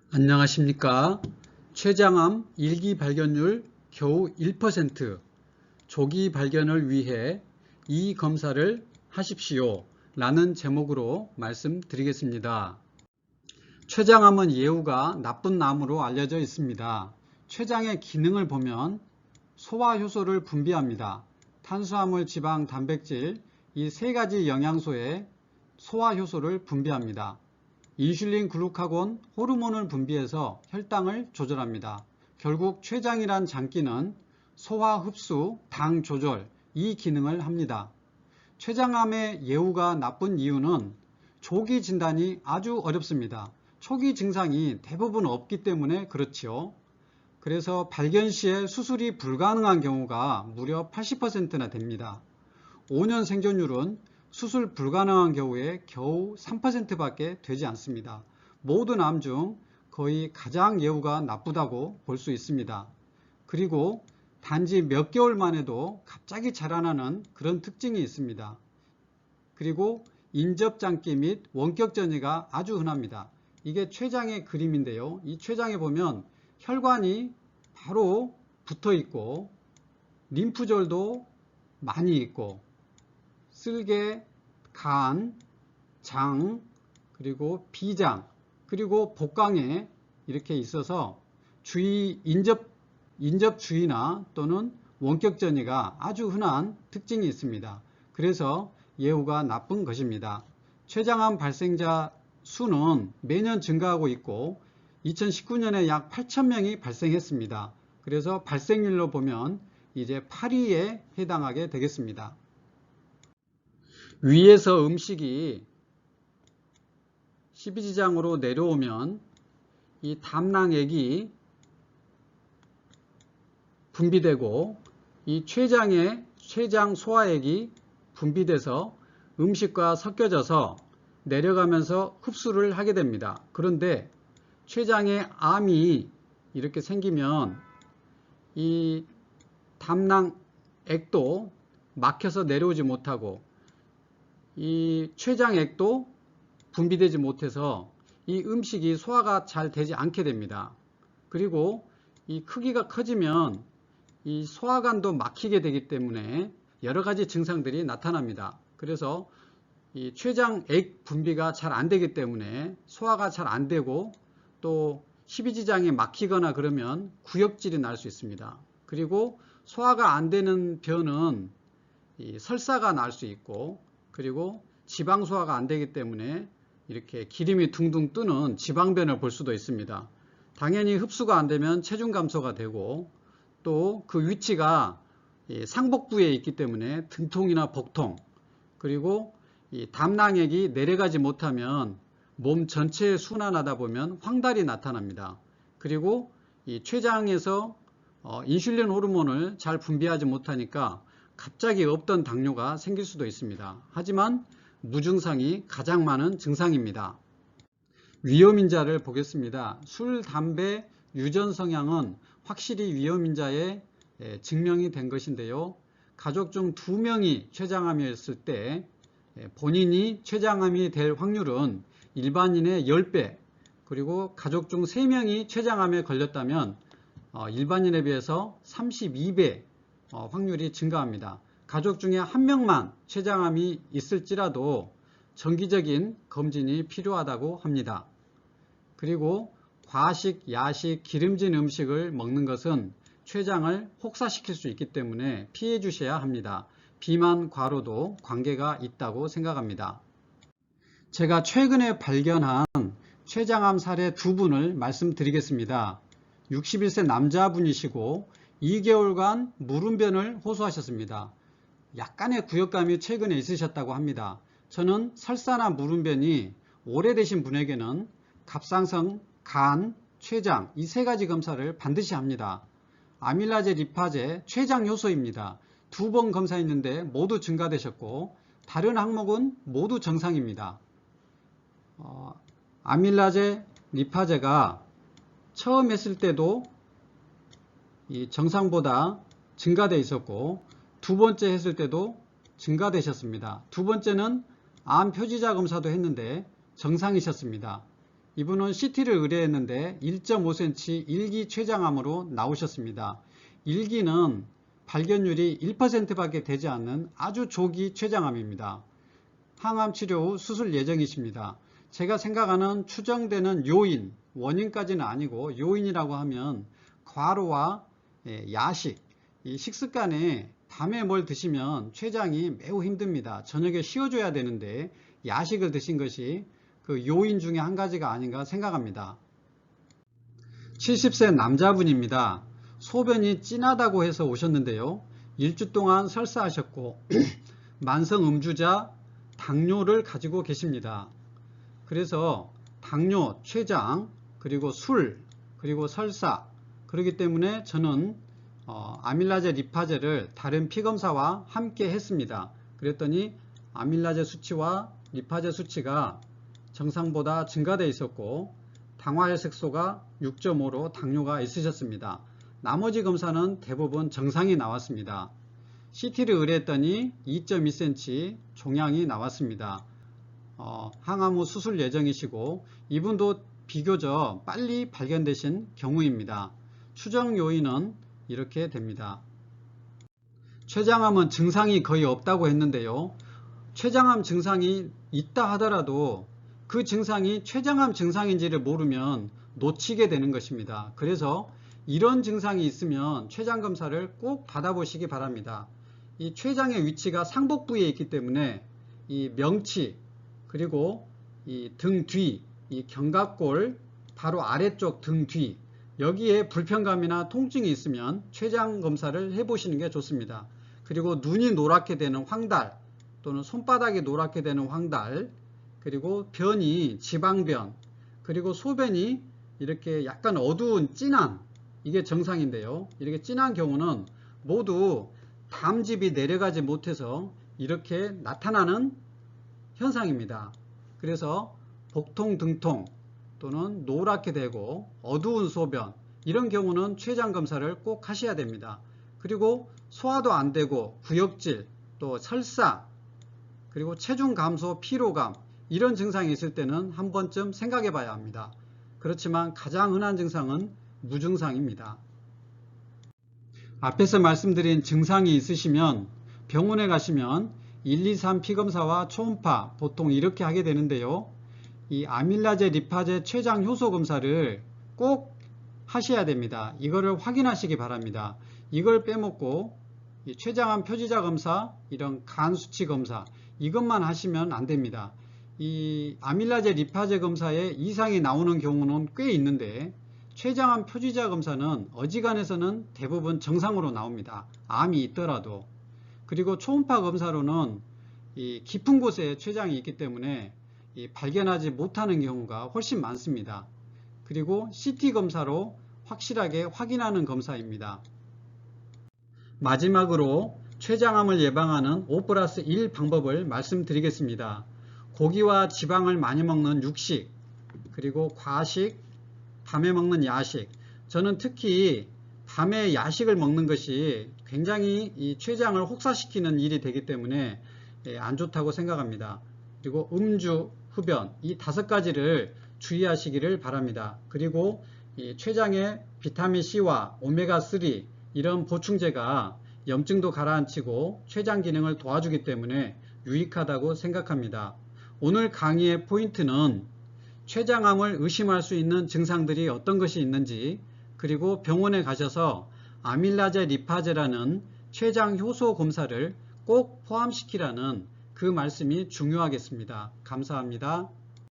안녕하십니까. 췌장암 일기 발견율 겨우 1%, 조기 발견을 위해 이 검사를 하십시오 라는 제목으로 말씀드리겠습니다. 췌장암은 예후가 나쁜 암으로 알려져 있습니다. 췌장의 기능을 보면 소화효소를 분비합니다. 탄수화물, 지방, 단백질 이 세 가지 영양소의 소화효소를 분비합니다. 인슐린, 글루카곤, 호르몬을 분비해서 혈당을 조절합니다. 결국 췌장이란 장기는 소화, 흡수, 당 조절 이 기능을 합니다. 췌장암의 예후가 나쁜 이유는 조기 진단이 아주 어렵습니다. 초기 증상이 대부분 없기 때문에 그렇지요. 그래서 발견 시에 수술이 불가능한 경우가 무려 80%나 됩니다. 5년 생존율은 수술 불가능한 경우에 겨우 3%밖에 되지 않습니다. 모든 암 중 거의 가장 예후가 나쁘다고 볼 수 있습니다. 그리고 단지 몇 개월만 해도 갑자기 자라나는 그런 특징이 있습니다. 그리고 인접장기 및 원격전이가 아주 흔합니다. 이게 췌장의 그림인데요. 이 췌장에 보면 혈관이 바로 붙어 있고 림프절도 많이 있고 쓸개, 간, 장, 그리고 비장, 그리고 복강에 이렇게 있어서 인접 주의나 또는 원격전이가 아주 흔한 특징이 있습니다. 그래서 예후가 나쁜 것입니다. 췌장암 발생자 수는 매년 증가하고 있고 2019년에 약 8,000명이 발생했습니다. 그래서 발생률로 보면 이제 8위에 해당하게 되겠습니다. 위에서 음식이 십이지장으로 내려오면 이 담낭액이 분비되고 이 췌장에 췌장 소화액이 분비돼서 음식과 섞여져서 내려가면서 흡수를 하게 됩니다. 그런데 췌장에 암이 이렇게 생기면 이 담낭액도 막혀서 내려오지 못하고 이 췌장액도 분비되지 못해서 이 음식이 소화가 잘 되지 않게 됩니다. 그리고 이 크기가 커지면 이 소화관도 막히게 되기 때문에 여러 가지 증상들이 나타납니다. 그래서 이 췌장액 분비가 잘 안 되기 때문에 소화가 잘 안 되고 또 십이지장이 막히거나 그러면 구역질이 날 수 있습니다. 그리고 소화가 안 되는 변은 이 설사가 날 수 있고 그리고 지방 소화가 안 되기 때문에 이렇게 기름이 둥둥 뜨는 지방변을 볼 수도 있습니다. 당연히 흡수가 안 되면 체중 감소가 되고 또 그 위치가 상복부에 있기 때문에 등통이나 복통 그리고 이 담낭액이 내려가지 못하면 몸 전체에 순환하다 보면 황달이 나타납니다. 그리고 이 췌장에서 인슐린 호르몬을 잘 분비하지 못하니까 갑자기 없던 당뇨가 생길 수도 있습니다. 하지만 무증상이 가장 많은 증상입니다. 위험인자를 보겠습니다. 술, 담배, 유전 성향은 확실히 위험인자에 증명이 된 것인데요. 가족 중 2명이 췌장암이었을 때 본인이 췌장암이 될 확률은 일반인의 10배, 그리고 가족 중 3명이 췌장암에 걸렸다면 일반인에 비해서 32배 확률이 증가합니다. 가족 중에 1명만 췌장암이 있을지라도 정기적인 검진이 필요하다고 합니다. 그리고 과식, 야식, 기름진 음식을 먹는 것은 췌장을 혹사시킬 수 있기 때문에 피해 주셔야 합니다. 비만, 과로도 관계가 있다고 생각합니다. 제가 최근에 발견한 췌장암 사례 2분을 말씀드리겠습니다. 61세 남자분이시고 2개월간 무름변을 호소하셨습니다. 약간의 구역감이 최근에 있으셨다고 합니다. 저는 설사나 무름변이 오래되신 분에게는 갑상선, 간, 췌장 이 3가지 검사를 반드시 합니다. 아밀라제, 리파제, 췌장 효소입니다. 2번 검사했는데 모두 증가되셨고 다른 항목은 모두 정상입니다. 아밀라제, 리파제가 처음 했을 때도 이 정상보다 증가되어 있었고 2번째 했을 때도 증가되셨습니다. 2번째는 암 표지자 검사도 했는데 정상이셨습니다. 이분은 CT를 의뢰했는데 1.5cm 1기 췌장암으로 나오셨습니다. 1기는 발견율이 1%밖에 되지 않는 아주 조기 췌장암입니다. 항암 치료 후 수술 예정이십니다. 제가 생각하는 추정되는 요인, 원인까지는 아니고 요인이라고 하면 과로와 야식, 이 식습관에 밤에 뭘 드시면 췌장이 매우 힘듭니다. 저녁에 쉬어줘야 되는데 야식을 드신 것이 그 요인 중에 한 가지가 아닌가 생각합니다. 70세 남자분입니다. 소변이 진하다고 해서 오셨는데요. 일주 동안 설사하셨고 만성 음주자 당뇨를 가지고 계십니다. 그래서 당뇨, 췌장, 그리고 술, 그리고 설사, 그렇기 때문에 저는 아밀라제 리파제를 다른 피검사와 함께 했습니다. 그랬더니 아밀라제 수치와 리파제 수치가 정상보다 증가되어 있었고 당화혈색소가 6.5로 당뇨가 있으셨습니다. 나머지 검사는 대부분 정상이 나왔습니다. CT를 의뢰했더니 2.2cm 종양이 나왔습니다. 항암 후 수술 예정이시고 이분도 비교적 빨리 발견되신 경우입니다. 추정 요인은 이렇게 됩니다. 췌장암은 증상이 거의 없다고 했는데요. 췌장암 증상이 있다 하더라도 그 증상이 췌장암 증상인지를 모르면 놓치게 되는 것입니다. 그래서 이런 증상이 있으면 췌장 검사를 꼭 받아보시기 바랍니다. 이 췌장의 위치가 상복 부위에 있기 때문에 이 명치 그리고 이 등 뒤, 이 견갑골 바로 아래쪽 등 뒤 여기에 불편감이나 통증이 있으면 췌장 검사를 해보시는 게 좋습니다. 그리고 눈이 노랗게 되는 황달 또는 손바닥이 노랗게 되는 황달, 그리고 변이 지방변, 그리고 소변이 이렇게 약간 어두운 진한, 이게 정상인데요. 이렇게 진한 경우는 모두 담즙이 내려가지 못해서 이렇게 나타나는 현상입니다. 그래서 복통, 등통 또는 노랗게 되고 어두운 소변, 이런 경우는 췌장 검사를 꼭 하셔야 됩니다. 그리고 소화도 안 되고 구역질, 또 설사, 그리고 체중 감소, 피로감, 이런 증상이 있을 때는 한 번쯤 생각해 봐야 합니다. 그렇지만 가장 흔한 증상은 무증상입니다. 앞에서 말씀드린 증상이 있으시면 병원에 가시면 1, 2, 3 피검사와 초음파 보통 이렇게 하게 되는데요. 이 아밀라제 리파제 췌장 효소 검사를 꼭 하셔야 됩니다. 이거를 확인하시기 바랍니다. 이걸 빼먹고 이 췌장암 표지자 검사, 이런 간 수치 검사, 이것만 하시면 안 됩니다. 이 아밀라제 리파제 검사에 이상이 나오는 경우는 꽤 있는데 췌장암 표지자 검사는 어지간해서는 대부분 정상으로 나옵니다. 암이 있더라도. 그리고 초음파 검사로는 이 깊은 곳에 췌장이 있기 때문에 발견하지 못하는 경우가 훨씬 많습니다. 그리고 CT 검사로 확실하게 확인하는 검사입니다. 마지막으로 췌장암을 예방하는 5+1 방법을 말씀드리겠습니다. 고기와 지방을 많이 먹는 육식, 그리고 과식, 밤에 먹는 야식. 저는 특히 밤에 야식을 먹는 것이 굉장히 이 췌장을 혹사시키는 일이 되기 때문에 안 좋다고 생각합니다. 그리고 음주, 흡연, 이 5가지를 주의하시기를 바랍니다. 그리고 이 췌장에 비타민C와 오메가3 이런 보충제가 염증도 가라앉히고 췌장 기능을 도와주기 때문에 유익하다고 생각합니다. 오늘 강의의 포인트는 췌장암을 의심할 수 있는 증상들이 어떤 것이 있는지, 그리고 병원에 가셔서 아밀라제 리파제라는 췌장 효소 검사를 꼭 포함시키라는 그 말씀이 중요하겠습니다. 감사합니다.